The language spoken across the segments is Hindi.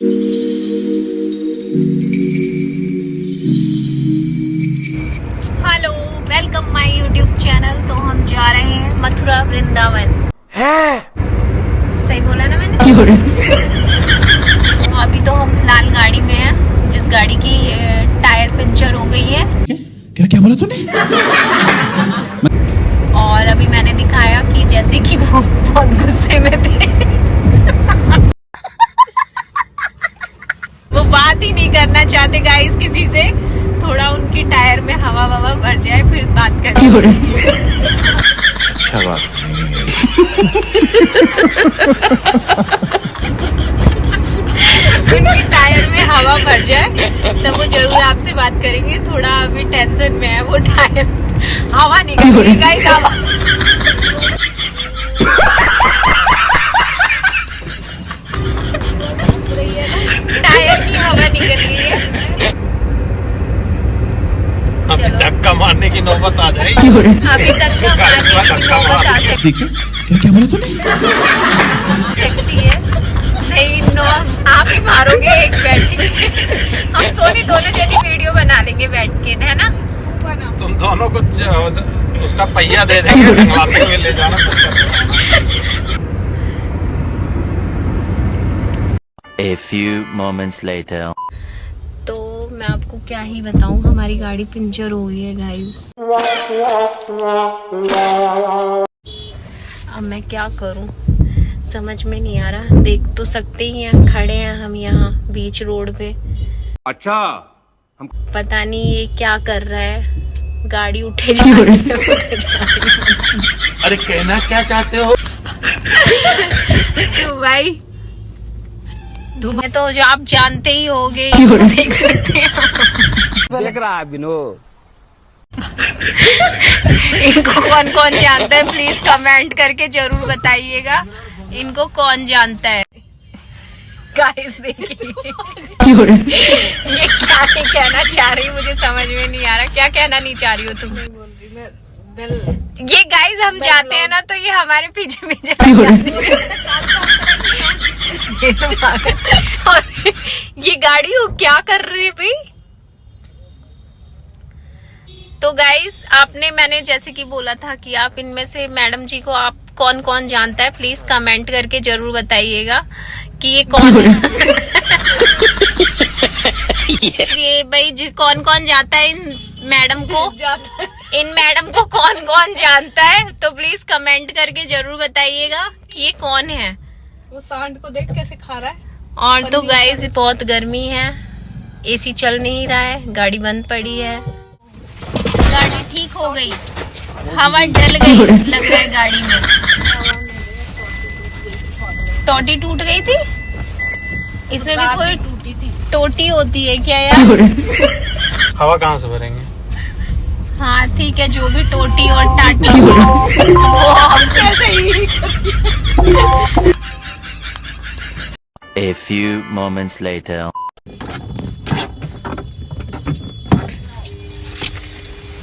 Hello, welcome my YouTube channel. तो हम जा रहे हैं मथुरा वृंदावन। सही बोला ना मैंने? तो अभी तो हम फिलहाल गाड़ी में हैं, जिस गाड़ी की टायर पंचर हो गई है। क्या बोला तूने? और अभी मैंने दिखाया कि जैसे कि वो बहुत गुस्से में थे। वो बात ही नहीं करना चाहते गाइस किसी से। थोड़ा उनकी टायर में हवा ववा भर जाए फिर बात करेंगे। क्या बात? उनकी टायर में हवा भर जाए तब वो जरूर आपसे बात करेंगे। थोड़ा अभी टेंशन में है वो टायर, हवा निकल रही है गाइस, हवा। टायर की हवा निकल रही है। अभी धक्का मारने की नौबत आ जाएगी। अभी धक्का मारने की नौबत आ सकती है। क्या बोला तूने? सेक्सी है। नहीं नो, आप ही मारोगे एक बैठ के। हम सोनी दोनों जनी वीडियो बना लेंगे बैठ के, है ना? तुम दोनों को उसका पहिया दे देंगे, ढंगवाते हुए ले जाना। A few moments later. तो मैं आपको क्या ही बताऊं, हमारी गाड़ी पंचर हो गई है गाइस। अब मैं क्या करूं समझ में नहीं आ रहा। देख तो सकते ही हैं, खड़े हैं हम यहाँ बीच रोड पे। अच्छा, पता नहीं ये क्या कर रहा है। गाड़ी उठे जा रही है, उठे जा रही है। अरे कहना क्या चाहते हो? तो भाई तुम्हें तो जो आप जानते ही होगे, देख सकते हैं। देख रहा है विनोद। इनको कौन कौन जानता है प्लीज कमेंट करके जरूर बताइएगा। इनको कौन जानता है गाइस? देखिए ये क्या नहीं कहना चाह रही, मुझे समझ में नहीं आ रहा। क्या कहना नहीं चाह रही हो तुम? ये गाइस हम जाते हैं ना तो ये हमारे पीछे पीछे लग जाती है। ये तो पागल। और ये गाड़ी वो क्या कर रही है भाई? तो गाइस मैंने जैसे कि बोला था कि आप इनमें से मैडम जी को आप कौन कौन जानता है प्लीज कमेंट करके जरूर बताइएगा कि ये कौन है। ये भाई कौन कौन जाता है इन मैडम को, इन मैडम को कौन कौन जानता है तो प्लीज कमेंट करके जरूर बताइएगा कि ये कौन है। वो सांड को देख कैसे खा रहा है। और तो गाइस बहुत गर्मी है, एसी चल नहीं रहा है, गाड़ी बंद पड़ी है। गाड़ी ठीक हो गई, हवा डल गई लग रहा है गाड़ी में। टोटी टूट गई थी, इसमें भी कोई टोटी होती है क्या यार? हवा कहाँ से भरेंगे? हाँ ठीक है, जो भी टोटी और टाटी वो हम कैसे ही। A few moments later.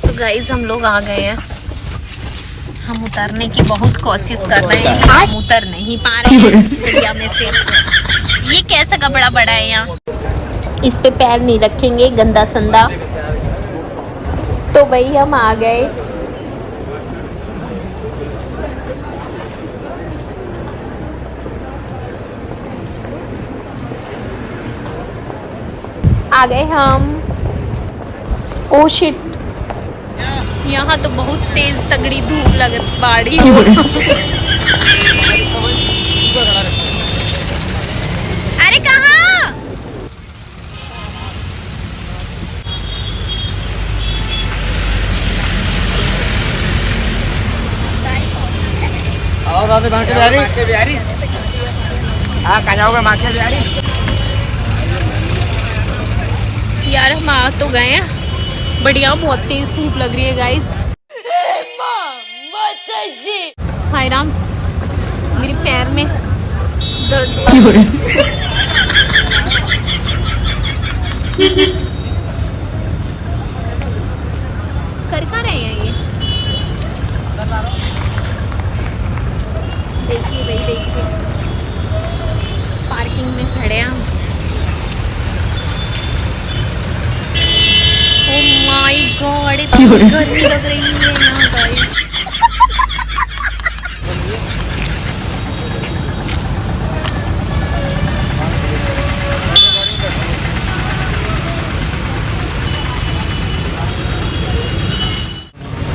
तो गाइस हम लोग आ गए हैं। हम उतरने की बहुत कोशिश कर रहे हैं, हम उतर नहीं पा रहे हैं बढ़िया में से। ये कैसा कपड़ा बड़ा है यहाँ, इस पे पैर नहीं रखेंगे, गंदा संदा। तो भाई हम आ गए। आ गए हम। ओ शिट, यहाँ तो बहुत तेज तगड़ी धूप लग बाड़ी हो। अरे कहाँ? और बातें मांग के बिहारी। हाँ, कहाँ जाओगे मांग के बिहारी? यार हम आ तो गए हैं, बढ़िया बहुत तेज धूप लग रही है गाइस। हाय राम, मेरे पैर में दर्द। कर कहाँ रहे हैं ये? देखिए भाई, देखिए पार्किंग में खड़े हैं हम। गॉड, इतनी गर्मी लग रही है यहाँ गाइस।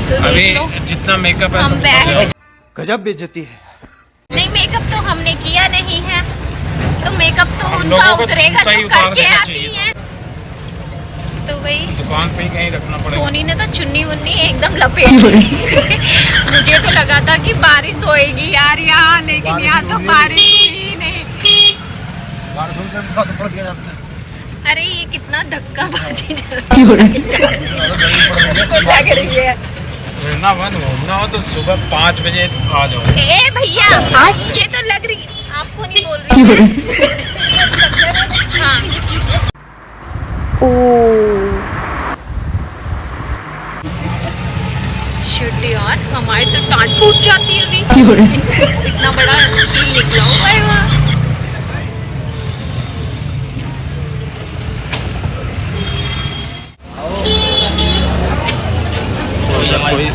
तो अभी देख लो, जितना मेकअप है हम सब बैग गजब बेइज्जती है। नहीं, मेकअप तो हमने किया नहीं है, तो मेकअप तो हम उनका लोगों को उतरेगा उनका ही जो उतार करके देना आती चाहिए हैं। तो वही दुकान पे ही कहीं रखना पड़ेगा। सोनी ने तो चुन्नी उन्नी एकदम लपेट ली। मुझे तो लगा था कि बारिश होएगी यार यहाँ, लेकिन यहाँ तो बारिश हुई नहीं। अरे ये कितना धक्काबाजी मुझको लग रही है। वृंदावन घूमना हो तो सुबह 5 बजे आ जाओ। ए भैया, ये तो लग रही, आपको नहीं बोल रही मैं। हाँ। शिट यार, हमारी तो टांग टूट जाती है अभी। इतना बड़ा कील निकला हुआ है वहाँ। कोई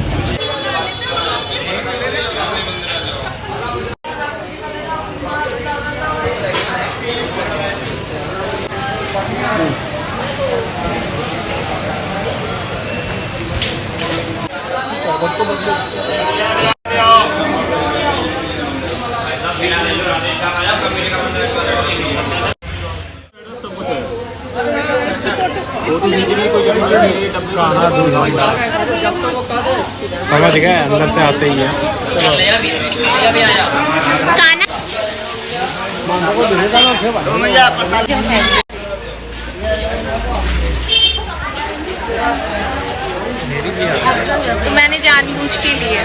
समझ गए, अंदर से आते ही है। तो मैंने जानबूझ के लिए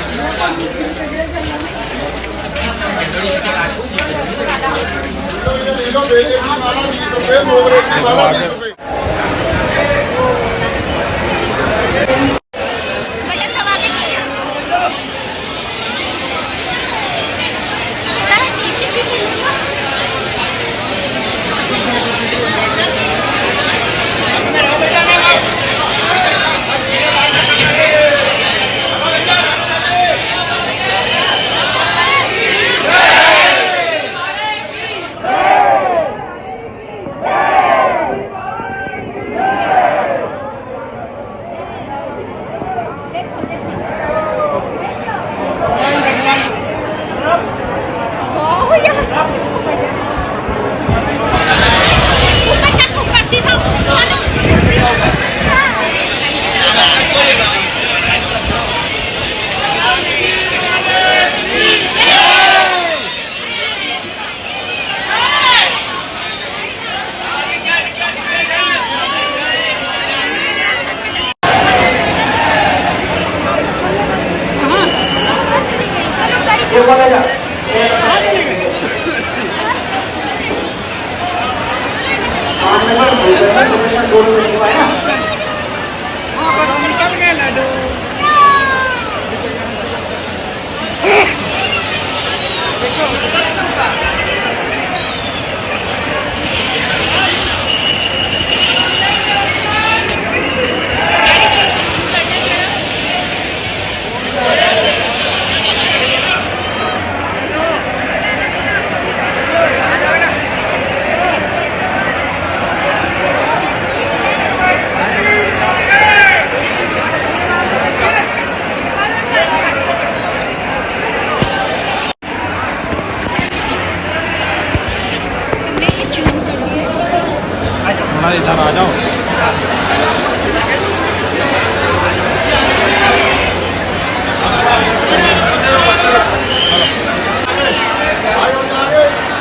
इधर आ जाओ।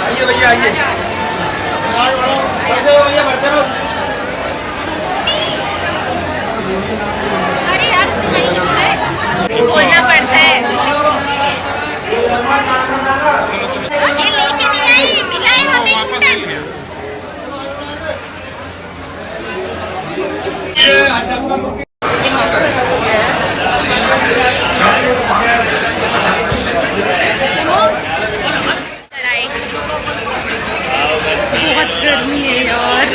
आइए भैया आइए। भैया बढ़ते रहो। अरे यार उसे नहीं छोड़े, बोलना पड़ता है। ये लेके नहीं आई, मिला है हमें इंटन। बहुत गर्मी है यार।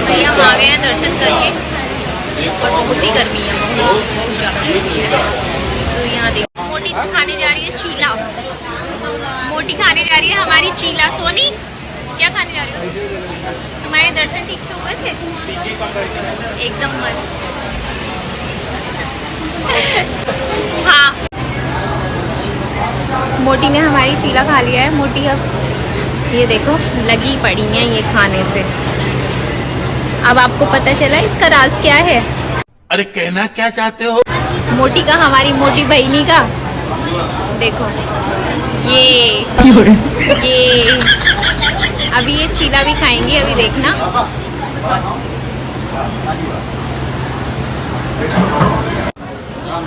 भैया हम आ गए हैं दर्शन करके और बहुत ही गर्मी है, बहुत ज़्यादा। तो यहाँ देखो मोटी जो खाने जा रही है चीला, मोटी खाने जा रही है हमारी चीला। सोनी क्या खाने जा रही हो? तुम्हारे दर्शन ठीक से हुए थे? एकदम मस्त। हाँ, मोटी ने हमारी चीला खा लिया है। मोटी अब ये देखो लगी पड़ी है ये खाने से। अब आपको पता चला इसका राज क्या है? अरे कहना क्या चाहते हो? मोटी का, हमारी मोटी बहनी का। देखो ये अभी ये चीला भी खाएंगी, अभी देखना।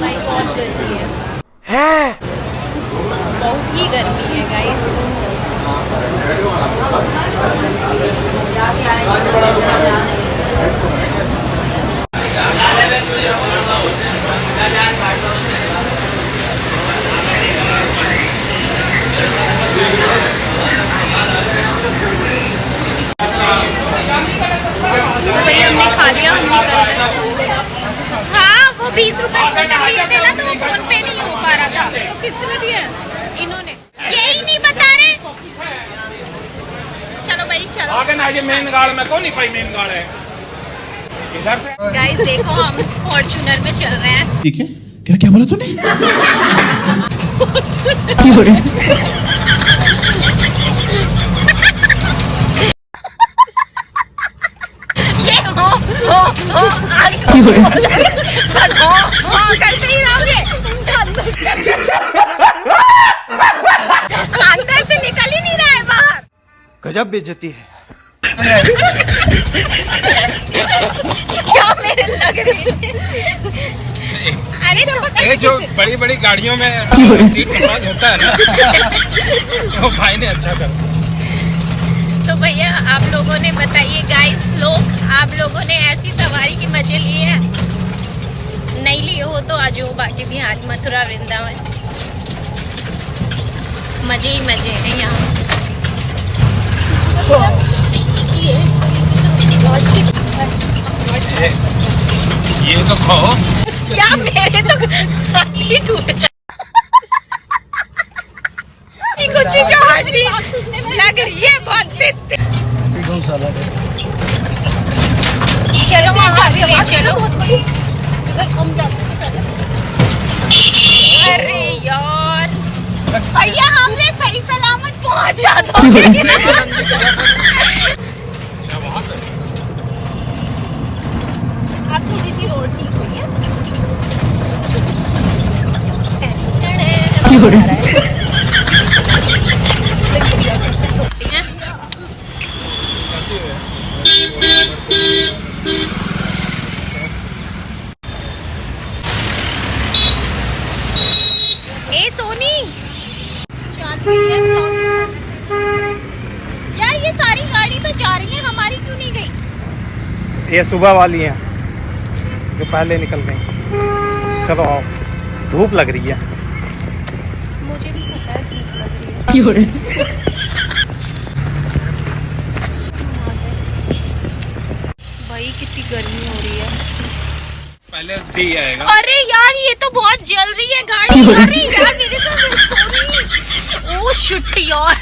भाई बहुत गर्मी है, बहुत ही गर्मी है गाइस। तो भैया हमने खा लिया, हम निकल गए। हाँ, वो 20 रुपए में लिए थे ना, तो वो फोन पे नहीं हो पा रहा था। तो किसने दिया? इन्होंने। यही नहीं बता रहे। चलो भाई चलो। आगे ना ये मेन गाड़ में कौन नहीं पाई मेन गाड़ है इधर से। गाइस देखो हम फॉर्च्यूनर में चल रहे हैं। ठीक है, क्या बोला तूने? ये हो आगे बस हो करते ही रहोगे। अंदर से निकल ही नहीं रहा है बाहर। गजब बेइज्जती है। क्या मेरे लग रही है? अरे ये जो बड़ी बड़ी गाड़ियों में सीट मसाज होता है ना, वो भाई ने अच्छा करा। तो भैया आप लोगों ने बताइए गाइस लोग, आप लोगों ने ऐसी सवारी के मजे लिए हैं? नहीं लिए हो तो आज हो बाकी बिहार, मथुरा, वृंदावन, मजे ही मजे हैं यहाँ। ये तो खाओ। क्या मेरे तो हड्डी टूट जाती, कुछ जो हड्डी लग रही है बहुत तेज। चलो वहाँ भी ले चलो। अरे यार भैया हमने सही सलामत पहुँचा दो। अब थोड़ी सी रोड ठीक हुई है। ए सोनी यार, ये सारी गाड़ी तो जा रही है, हमारी क्यों नहीं गई? ये सुबह वाली है जो पहले निकल गई। चलो आओ, धूप लग रही है। मुझे भी पता है धूप लग रही है। भाई कितनी गर्मी हो रही है। पहले डी आएगा। अरे यार ये तो बहुत जल रही है गाड़ी। अरे यार मेरे तो ओ शिट यार।